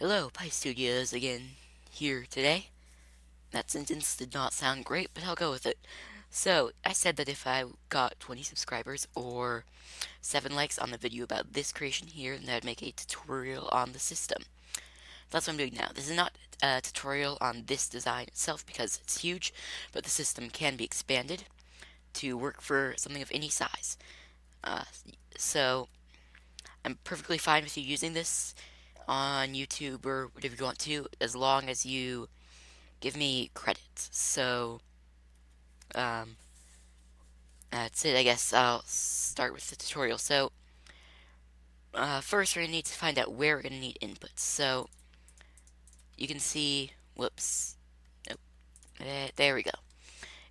Hello, Pi Studios again here today. That sentence did not sound great, but I'll go with it. So, I said that if I got 20 subscribers or 7 likes on the video about this creation here, then I'd make a tutorial on the system. That's what I'm doing now. This is not a tutorial on this design itself because it's huge, but the system can be expanded to work for something of any size. Uh, so, I'm perfectly fine with you using this on YouTube or whatever you want to, as long as you give me credit. So, um, that's it. I guess I'll start with the tutorial. So, first we're going to need to find out where we're going to need inputs. So, you can see, whoops, nope, there we go.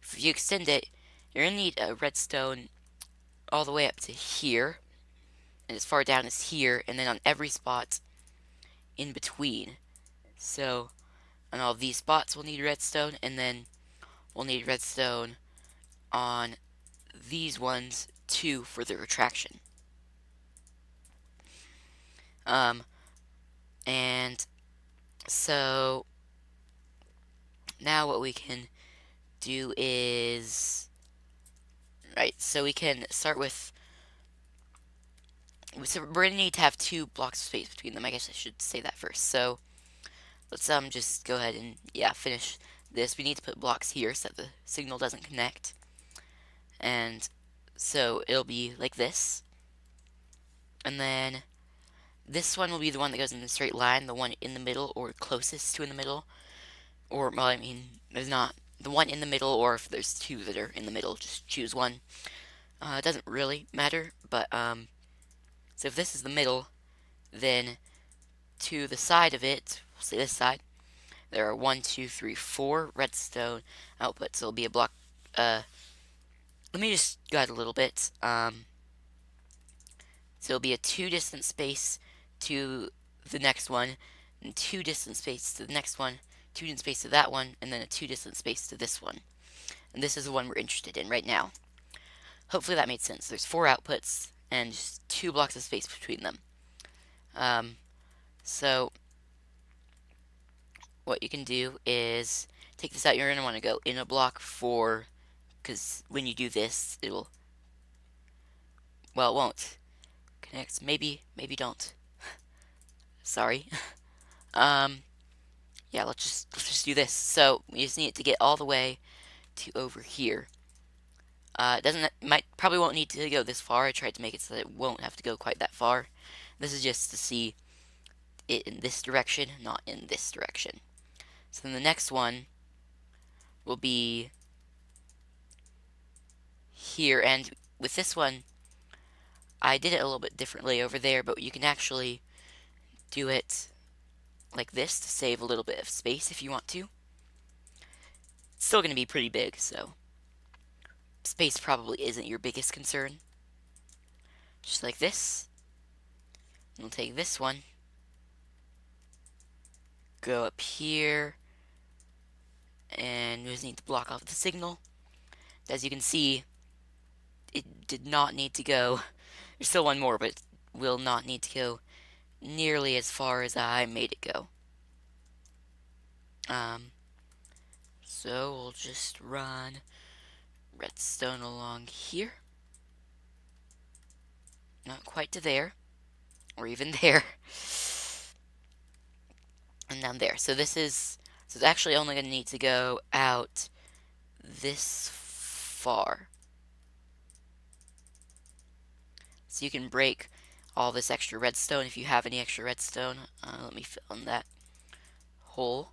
If you extend it, you're going to need a redstone all the way up to here, and as far down as here, and then on every spot in between. So, on all these spots we'll need redstone, and then we'll need redstone on these ones too for the retraction. Um, and so now what we can do is, right, so we can start with, so we're going to need to have 2 blocks of space between them. I guess I should say that first. So let's just go ahead and, yeah, finish this. We need to put blocks here so that the signal doesn't connect. And so it'll be like this. And then this one will be the one that goes in the straight line, the one in the middle or closest to in the middle. Or, well, I mean, there's not the one in the middle, or if there's 2 that are in the middle, just choose one. It doesn't really matter, but, so if this is the middle, then to the side of it, we'll say this side, there are 1, 2, 3, 4 redstone outputs. So it'll be a block, let me just go ahead a little bit. So it'll be a 2 distance space to the next one, and 2 distance space to the next one, 2 distance space to that one, and then a 2 distance space to this one. And this is the one we're interested in right now. Hopefully that made sense. There's 4 outputs and just 2 blocks of space between them. So what you can do is take this out. You're going to want to go in a block 4, because when you do this, it'll, well, it won't connect. Maybe don't. Sorry. Yeah, let's just do this. So we just need it to get all the way to over here. Probably won't need to go this far. I tried to make it so that it won't have to go quite that far. This is just to see it in this direction, not in this direction. So then the next one will be here, and with this one, I did it a little bit differently over there, but you can actually do it like this to save a little bit of space if you want to. It's still going to be pretty big, so space probably isn't your biggest concern. Just like this. We'll take this one, go up here, and we just need to block off the signal. As you can see, it did not need to go. There's still one more, but it will not need to go nearly as far as I made it go. So we'll just run redstone along here. Not quite to there, or even there. And down there. So it's actually only going to need to go out this far. So you can break all this extra redstone if you have any extra redstone. Let me fill in that hole,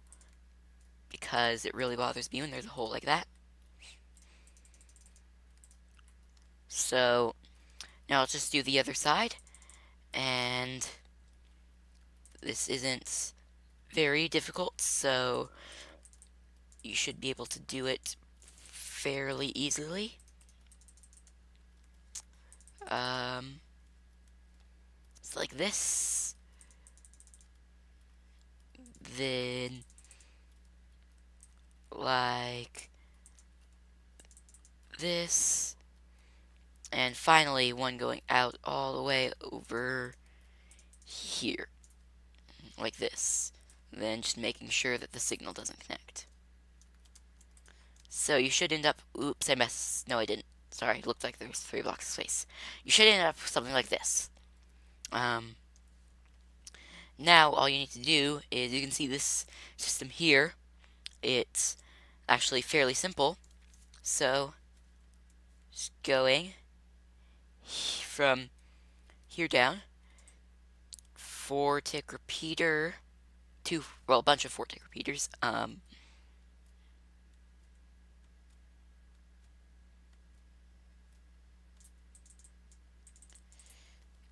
because it really bothers me when there's a hole like that. So now let's just do the other side, and this isn't very difficult, so you should be able to do it fairly easily. It's like this, then like this, and finally one going out all the way over here, like this. Then just making sure that the signal doesn't connect. So you should end up, oops, I messed, no I didn't. Sorry, it looked like there was 3 blocks of space. You should end up with something like this. Now all you need to do is, you can see this system here. It's actually fairly simple. So, just going from here down, 4-tick repeater, a bunch of 4-tick repeaters.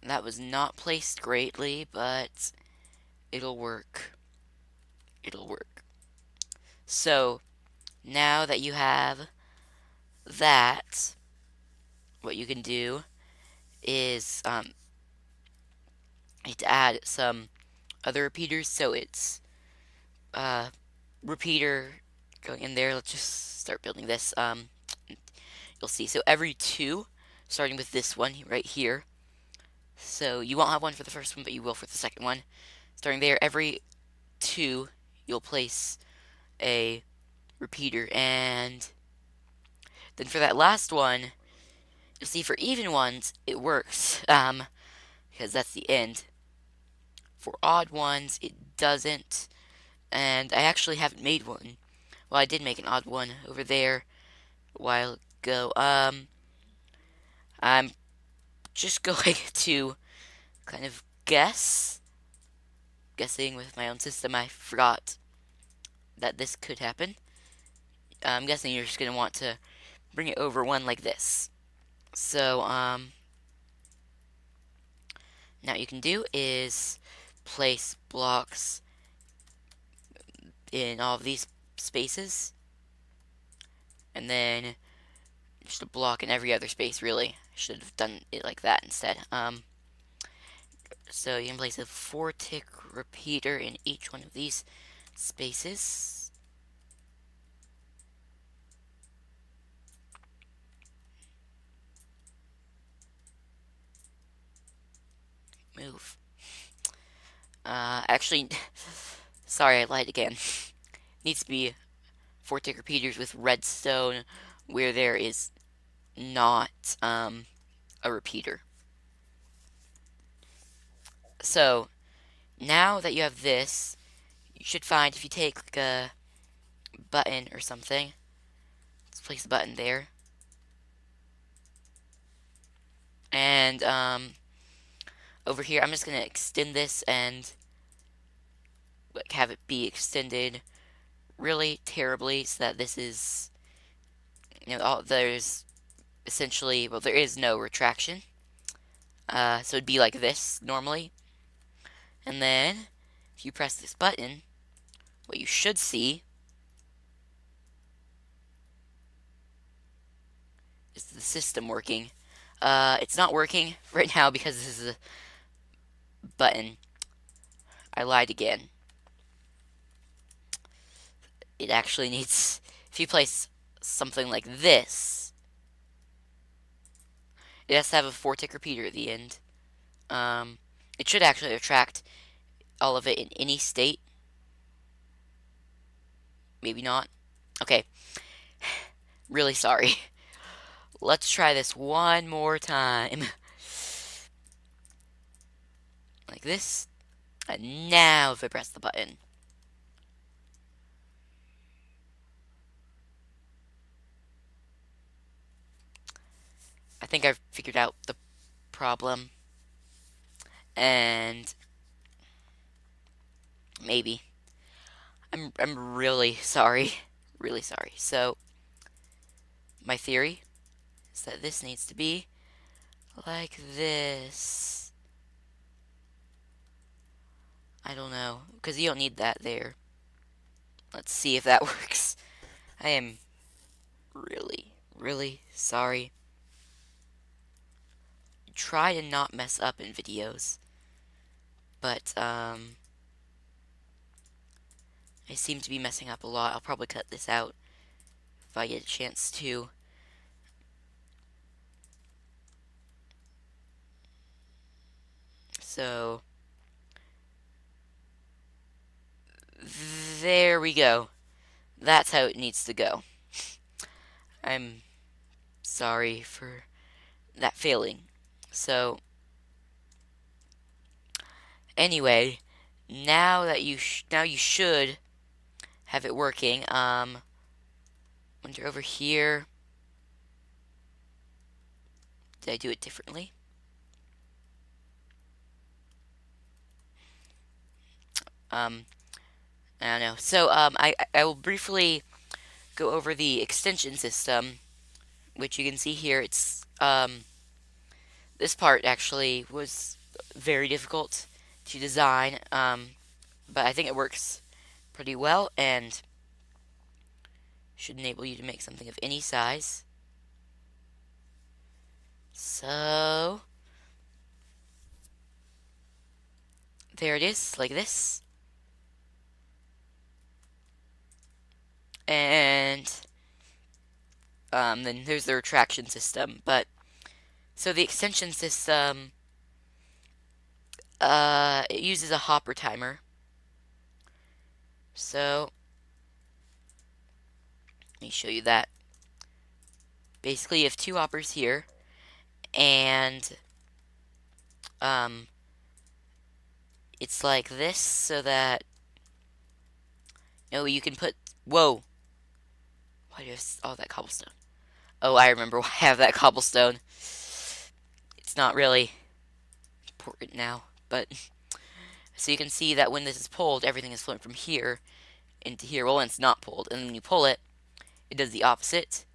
That was not placed greatly, but it'll work. It'll work. So, now that you have that, what you can do is, need to add some other repeaters. So it's, repeater going in there. Let's just start building this. You'll see. So every 2, starting with this one right here. So you won't have one for the first one, but you will for the second one. Starting there, every 2, you'll place a repeater, and then for that last one, you'll see for even ones, it works, because that's the end. For odd ones, it doesn't, and I actually haven't made one. Well, I did make an odd one over there a while ago. I'm just going to kind of guessing with my own system. I forgot that this could happen. I'm guessing you're just going to want to bring it over one like this. So, now what you can do is place blocks in all of these spaces, and then just a block in every other space, really. I should have done it like that instead. So you can place a 4-tick repeater in each one of these spaces. Move. Actually, sorry, I lied again. Needs to be 4-tick repeaters with redstone where there is not, a repeater. So, now that you have this, you should find, if you take like a button or something, let's place a button there. And, over here, I'm just going to extend this and like have it be extended really terribly so that this is, there's essentially, well, there is no retraction. So it'd be like this normally. And then, if you press this button, what you should see is the system working. It's not working right now because this is a button. I lied again. It actually needs, if you place something like this, it has to have a 4-tick repeater at the end. It should actually attract all of it in any state. Maybe not. Okay. Really sorry. Let's try this one more time. Like this. And now if I press the button. I think I've figured out the problem. And maybe. I'm really sorry. Really sorry. So my theory is that this needs to be like this. I don't know, because you don't need that there. Let's see if that works. I am really, really sorry. Try to not mess up in videos. But, I seem to be messing up a lot. I'll probably cut this out if I get a chance to. So, There we go. That's how it needs to go. I'm sorry for that failing. So, anyway, now you should have it working. When you're over here, did I do it differently? I don't know. So, I will briefly go over the extension system, which you can see here. It's this part actually was very difficult to design, but I think it works pretty well and should enable you to make something of any size. So there it is, like this. And then there's the retraction system. But so the extension system, it uses a hopper timer. So let me show you that. Basically, you have two hoppers here, and it's like this, so that you can put. Whoa! Why do you have all that cobblestone? Oh, I remember why I have that cobblestone. It's not really important now, but so you can see that when this is pulled, everything is flowing from here into here. Well, when it's not pulled, and when you pull it, it does the opposite.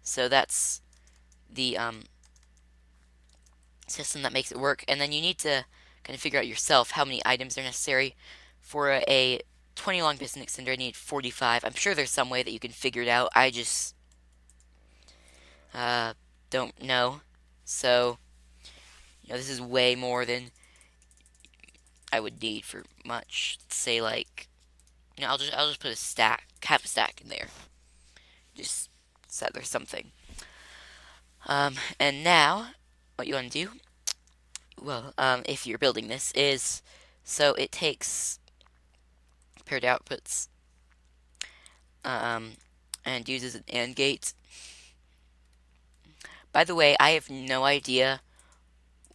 So that's the system that makes it work. And then you need to kind of figure out yourself how many items are necessary. For a 20 long piston extender, I need 45. I'm sure there's some way that you can figure it out. I just don't know. So, this is way more than I would need for much. Say like, I'll just put a stack, half a stack in there. Just so there's something. And now, what you want to do, well, if you're building this, is so it takes paired outputs, and uses an AND gate. By the way, I have no idea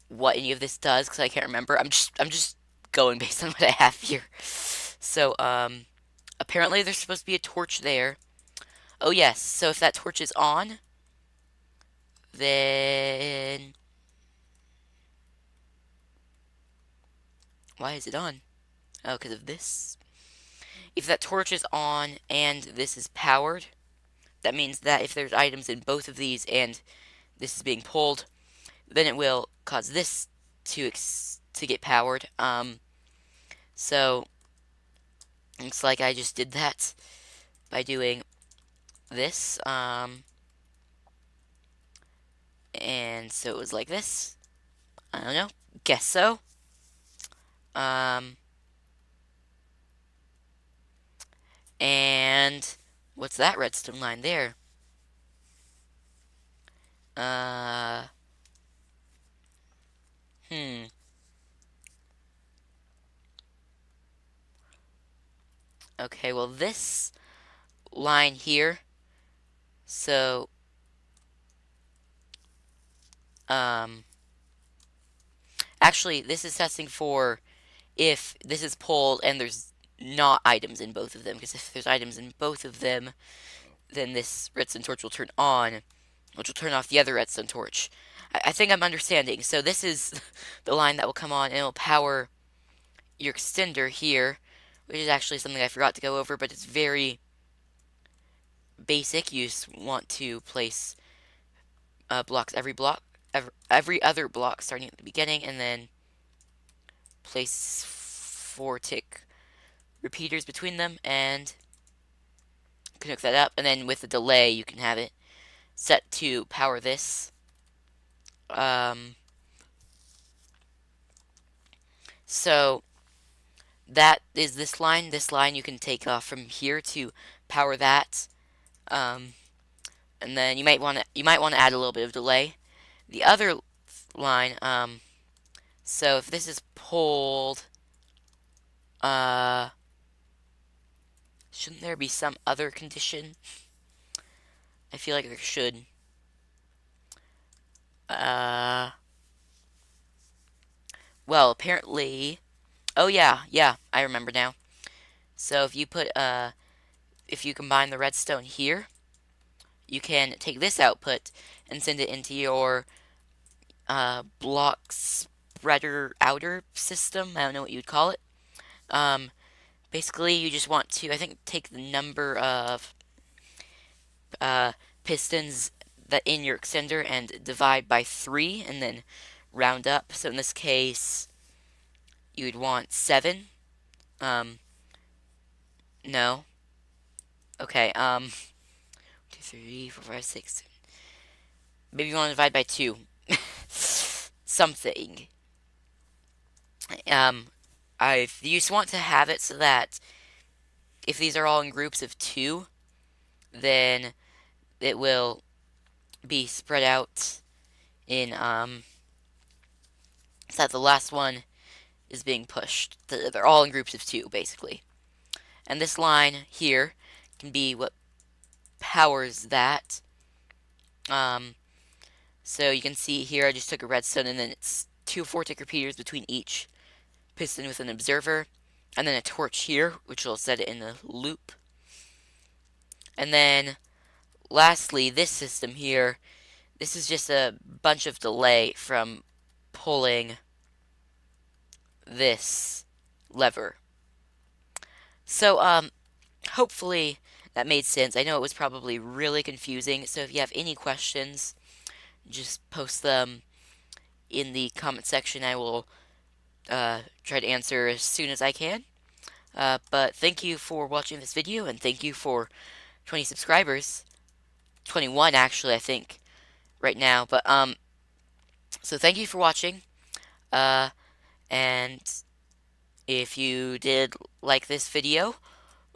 what any of this does because I can't remember. I'm just going based on what I have here. So, apparently there's supposed to be a torch there. Oh yes, so if that torch is on, then why is it on? Oh, because of this. If that torch is on and this is powered, that means that if there's items in both of these and this is being pulled, then it will cause this to get powered. So looks like I just did that by doing this. And so it was like this. I don't know. Guess so. And what's that redstone line there? Okay, well this line here, so, actually this is testing for if this is pulled and there's not items in both of them, because if there's items in both of them, then this redstone torch will turn on, which will turn off the other redstone torch. I think I'm understanding. So this is the line that will come on and it will power your extender here, which is actually something I forgot to go over, but it's very basic. You just want to place blocks, every other block starting at the beginning, and then place 4 tick repeaters between them and connect that up. And then with the delay, you can have it set to power this. So that is this line. This line you can take off from here to power that. And then you might want to add a little bit of delay. The other line, so if this is pulled, Shouldn't there be some other condition? I feel like there should. Well, apparently... Oh, yeah, I remember now. So if you combine the redstone here, you can take this output and send it into your block spreader outer system. I don't know what you'd call it. Um, Basically, you just want to, I think, take the number of pistons that in your extender and divide by 3 and then round up. So in this case, you'd want 7. Um, no. Okay, 2, 3, 4, 5, 6. Maybe you want to divide by 2. Something. I you just want to have it so that if these are all in groups of 2, then it will be spread out in so that the last one is being pushed. They're all in groups of 2, basically. And this line here can be what powers that. So you can see here I just took a redstone and then it's 2 4-tick repeaters between each piston with an observer. And then a torch here, which will set it in a loop. And then lastly, this system here, this is just a bunch of delay from pulling this lever. So, hopefully that made sense. I know it was probably really confusing, so if you have any questions, just post them in the comment section. I will try to answer as soon as I can. But thank you for watching this video, and thank you for 20 subscribers. 21, actually, I think, right now. But, so thank you for watching. And if you did like this video,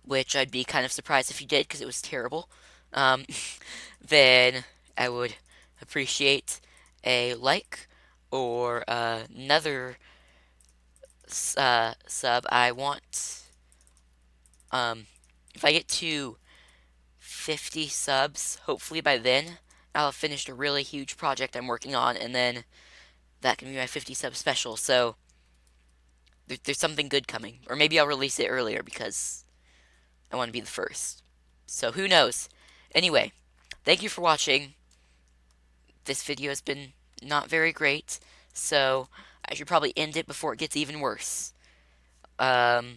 which I'd be kind of surprised if you did because it was terrible, then I would appreciate a like or another sub. I want, if I get to 50 subs, hopefully by then, I'll have finished a really huge project I'm working on, and then that can be my 50 sub special. So there's something good coming, or maybe I'll release it earlier because I want to be the first. So who knows? Anyway, thank you for watching. This video has been not very great, so I should probably end it before it gets even worse. Bye.